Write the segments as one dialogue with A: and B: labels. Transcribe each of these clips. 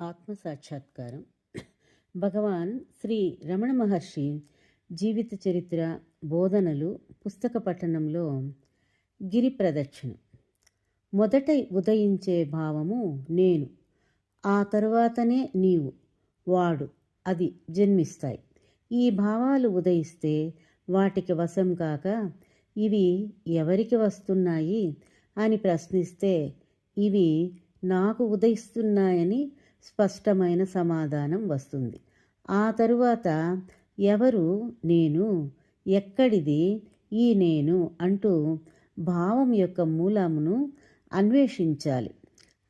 A: ఆత్మ సాక్షాత్కారం. భగవాన్ శ్రీ రమణ మహర్షి జీవిత చరిత్ర, బోధనలు పుస్తక పఠనంలో గిరి ప్రదక్షిణ. మొదట ఉదయించే భావము నేను, ఆ తరువాతనే నీవు, వాడు, అది జన్మిస్తాయి. ఈ భావాలు ఉదయిస్తే వాటికి వశం కాక ఇవి ఎవరికి వస్తున్నాయి అని ప్రశ్నిస్తే ఇవి నాకు ఉదయిస్తున్నాయని స్పష్టమైన సమాధానం వస్తుంది. ఆ తరువాత ఎవరు నేను, ఎక్కడిది ఈ నేను అంటూ భావం యొక్క మూలమును అన్వేషించాలి.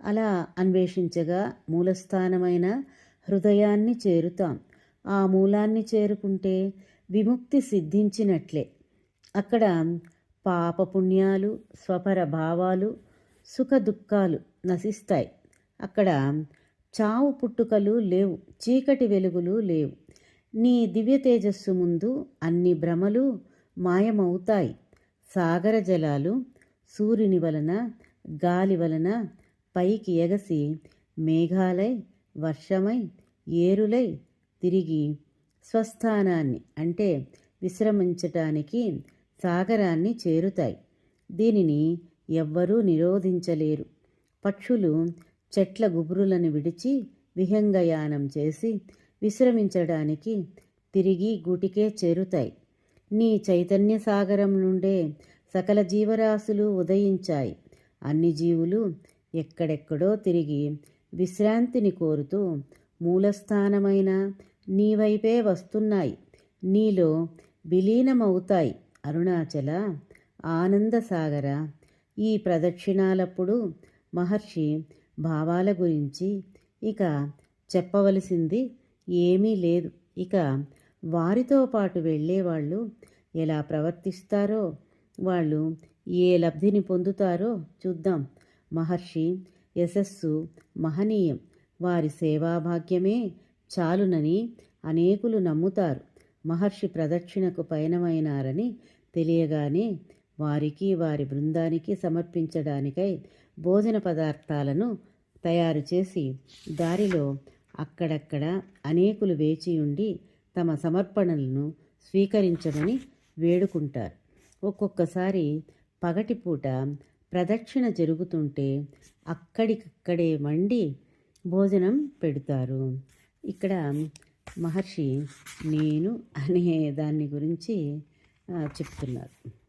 A: అలా అన్వేషించగా మూలస్థానమైన హృదయాన్ని చేరుతాం. ఆ మూలాన్ని చేరుకుంటే విముక్తి సిద్ధించినట్లే. అక్కడ పాపపుణ్యాలు, స్వపర భావాలు, సుఖ దుఃఖాలు నశిస్తాయి. అక్కడ చావు పుట్టుకలు లేవు, చీకటి వెలుగులు లేవు. నీ దివ్య తేజస్సు ముందు అన్ని భ్రమలు మాయమవుతాయి. సాగర జలాలు సూర్యుని వలన, గాలి వలన పైకి ఎగసి మేఘాలై, వర్షమై, ఏరులై తిరిగి స్వస్థానాన్ని అంటే విశ్రమించటానికి సాగరాన్ని చేరుతాయి. దీనిని ఎవ్వరూ నిరోధించలేరు. పక్షులు చెట్ల గుబురులను విడిచి విహంగయానం చేసి విశ్రమించడానికి తిరిగి గూటికే చేరుతాయి. నీ చైతన్య సాగరం నుండే సకల జీవరాశులు ఉదయించాయి. అన్ని జీవులు ఎక్కడెక్కడో తిరిగి విశ్రాంతిని కోరుతూ మూలస్థానమైన నీ వైపే వస్తున్నాయి. నీలో విలీనమవుతాయి. అరుణాచల, ఆనందసాగర. ఈ ప్రదక్షిణాలప్పుడు మహర్షి భావాల గురించి ఇక చెప్పవలసింది ఏమీ లేదు. ఇక వారితో పాటు వెళ్ళేవాళ్ళు ఎలా ప్రవర్తిస్తారో, వాళ్ళు ఏ లబ్ధిని పొందుతారో చూద్దాం. మహర్షి యశస్సు మహనీయం. వారి సేవాభాగ్యమే చాలునని అనేకులు నమ్ముతారు. మహర్షి ప్రదక్షిణకు పయనమైనారని తెలియగానే వారికి, వారి బృందానికి సమర్పించడానికై భోజన పదార్థాలను తయారు చేసి దారిలో అక్కడక్కడ అనేకులు వేచియుండి తమ సమర్పణలను స్వీకరించమని వేడుకుంటారు. ఒక్కొక్కసారి పగటిపూట ప్రదక్షిణ జరుగుతుంటే అక్కడికక్కడే వండి భోజనం పెడతారు. ఇక్కడ మహర్షి నేను అనే దాన్ని గురించి చెప్తున్నారు.